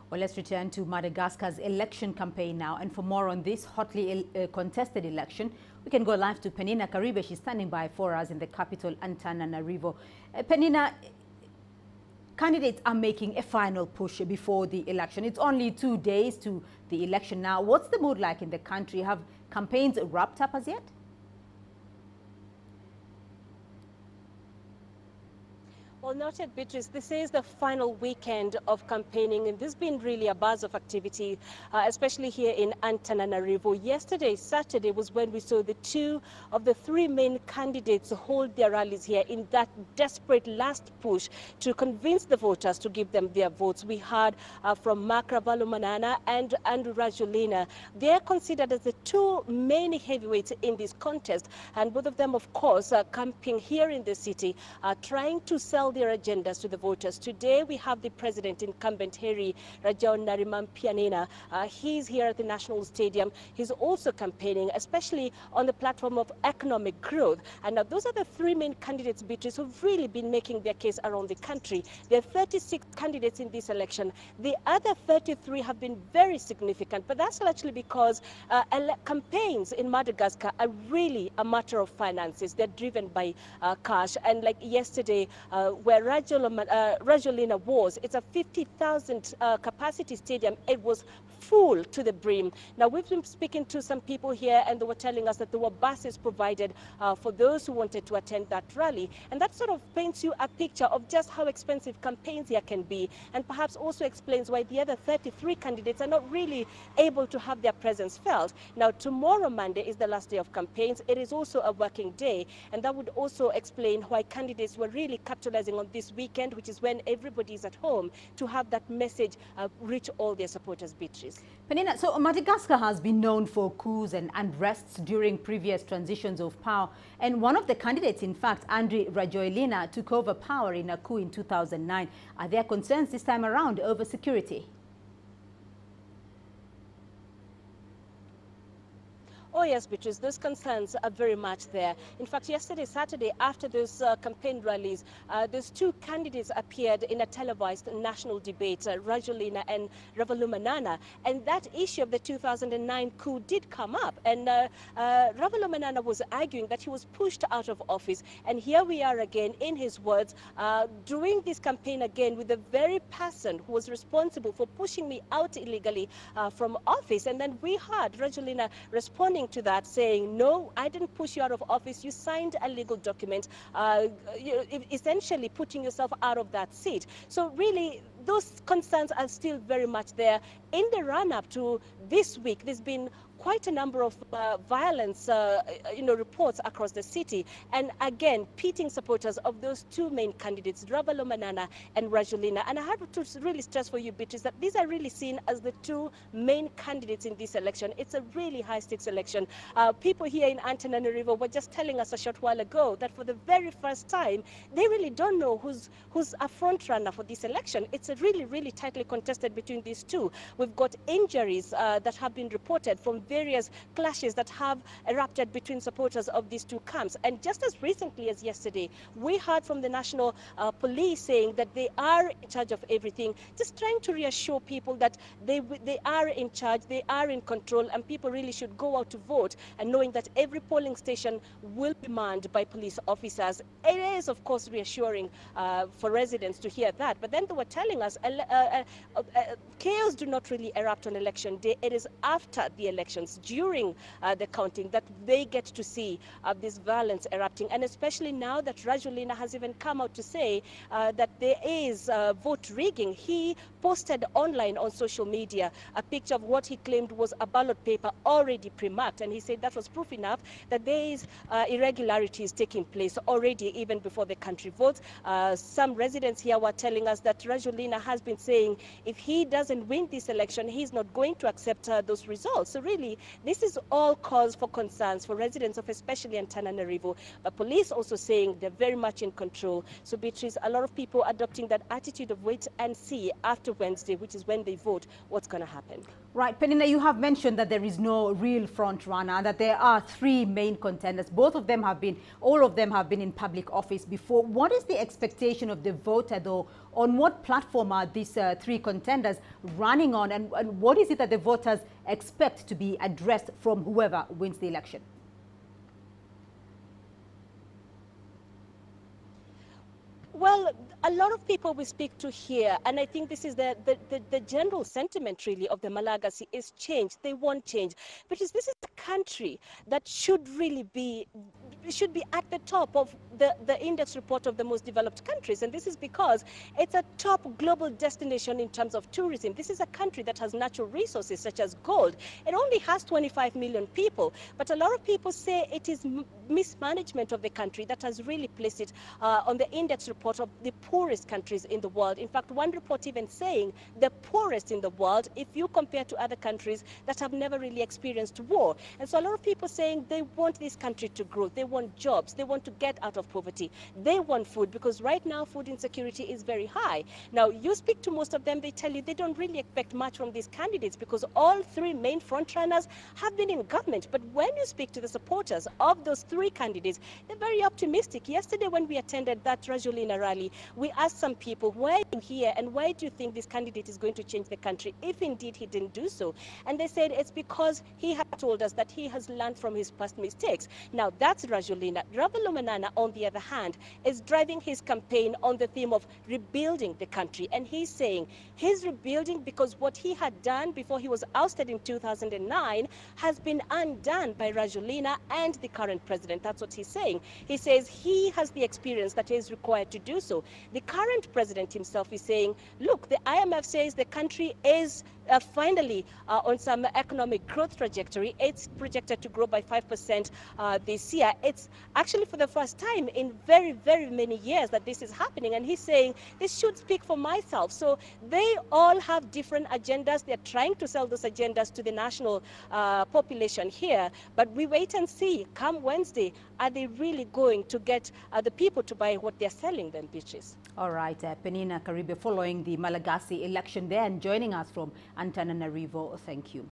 Well, let's return to Madagascar's election campaign now. And for more on this hotly contested election, we can go live to Peninah Karibe. She's standing by for us in the capital, Antananarivo. Peninah, candidates are making a final push before the election. It's only 2 days to the election now. What's the mood like in the country? Have campaigns wrapped up as yet? Well, not yet, Beatrice. This is the final weekend of campaigning, and there's been really a buzz of activity, especially here in Antananarivo. Yesterday, Saturday, was when we saw the 2 of the 3 main candidates hold their rallies here in that desperate last push to convince the voters to give them their votes. We heard from Marc Ravalomanana and Rajoelina. They're considered as the 2 main heavyweights in this contest, and both of them, of course, are camping here in the city, trying to sell their agendas to the voters. Today, we have the president incumbent, Rajoelina Peninah. He's here at the National Stadium. He's also campaigning, especially on the platform of economic growth. And now those are the 3 main candidates, Beatrice, who've really been making their case around the country. There are 36 candidates in this election. The other 33 have been very significant, but that's largely because campaigns in Madagascar are really a matter of finances. They're driven by cash. And like yesterday, where Rajoelina was, it's a 50,000 capacity stadium. It was full to the brim. Now, we've been speaking to some people here, and they were telling us that there were buses provided for those who wanted to attend that rally. And that sort of paints you a picture of just how expensive campaigns here can be, and perhaps also explains why the other 33 candidates are not really able to have their presence felt. Now, tomorrow, Monday, is the last day of campaigns. It is also a working day, and that would also explain why candidates were really capitalizing on this weekend, which is when everybody is at home, to have that message reach all their supporters, Beatrice. Peninah, so Madagascar has been known for coups and unrests during previous transitions of power. And one of the candidates, in fact, Rajoelina, took over power in a coup in 2009. Are there concerns this time around over security? Oh yes, Beatrice, those concerns are very much there. In fact, yesterday, Saturday, after those campaign rallies, those 2 candidates appeared in a televised national debate, Rajoelina and Ravalomanana. And that issue of the 2009 coup did come up. And Ravalomanana was arguing that he was pushed out of office. And here we are again, in his words, doing this campaign again with the very person who was responsible for pushing me out illegally from office. And then we heard Rajoelina responding to that, saying, no, I didn't push you out of office. You signed a legal document, essentially putting yourself out of that seat. So really, those concerns are still very much there. In the run-up to this week, there's been quite a number of violence, reports across the city. And again, pitting supporters of those 2 main candidates, Ravalomanana and Rajoelina. And I have to really stress for you, Beatrice, that these are really seen as the 2 main candidates in this election. It's a really high-stakes election. People here in Antananarivo were just telling us a short while ago that for the very first time, they really don't know who's a front-runner for this election. It's a really, really tightly contested between these 2. We've got injuries that have been reported from various clashes that have erupted between supporters of these 2 camps. And just as recently as yesterday, we heard from the national police saying that they are in charge of everything, just trying to reassure people that they are in charge, they are in control, and people really should go out to vote, and knowing that every polling station will be manned by police officers. It is, of course, reassuring for residents to hear that. But then they were telling us chaos do not really erupt on election day. It is after the election, during the counting, that they get to see this violence erupting. And especially now that Rajoelina has even come out to say that there is vote rigging. He posted online on social media a picture of what he claimed was a ballot paper already pre-marked. And he said that was proof enough that there is irregularities taking place already, even before the country votes. Some residents here were telling us that Rajoelina has been saying if he doesn't win this election, he's not going to accept those results. So really, this is all cause for concerns for residents of especially Antananarivo. But police also saying they're very much in control. So Beatrice, a lot of people adopting that attitude of wait and see after Wednesday, which is when they vote, what's going to happen. Right, Peninah, you have mentioned that there is no real front runner, that there are 3 main contenders. All of them have been in public office before. What is the expectation of the voter, though, On what platform are these three contenders running on, and what is it that the voters expect to be addressed from whoever wins the election? Well, a lot of people we speak to here, and I think this is the general sentiment really of the Malagasy, is change. They want change, because this is a country that should really be at the top of the index report of the most developed countries, and this is because it's a top global destination in terms of tourism. This is a country that has natural resources such as gold. It only has 25 million people, but a lot of people say it is mismanagement of the country that has really placed it on the index report of the poorest countries in the world. In fact, one report even saying the poorest in the world if you compare to other countries that have never really experienced war. And so a lot of people saying they want this country to grow, they want jobs, they want to get out of poverty, they want food, because right now food insecurity is very high. Now, you speak to most of them, they tell you they don't really expect much from these candidates because all three main frontrunners have been in government. But when you speak to the supporters of those three candidates, they're very optimistic. Yesterday when we attended that Rajoelina rally, we asked some people, why are you here and why do you think this candidate is going to change the country if indeed he didn't do so? And they said it's because he had told us that he has learned from his past mistakes. Now, that's Rajoelina. Ravalomanana, on the other hand, is driving his campaign on the theme of rebuilding the country. And he's saying he's rebuilding because what he had done before he was ousted in 2009 has been undone by Rajoelina and the current president. That's what he's saying. He says he has the experience that is required to do so. The current president himself is saying, look, the IMF says the country is finally on some economic growth trajectory. It's projected to grow by 5% this year. It's actually for the first time in very, very many years that this is happening. And he's saying, this should speak for myself. So they all have different agendas. They're trying to sell those agendas to the national population here. But we wait and see, come Wednesday, are they really going to get the people to buy what they're selling them, Beatrice? All right, Peninah, Karibe, following the Malagasy election there and joining us from Antananarivo. Thank you.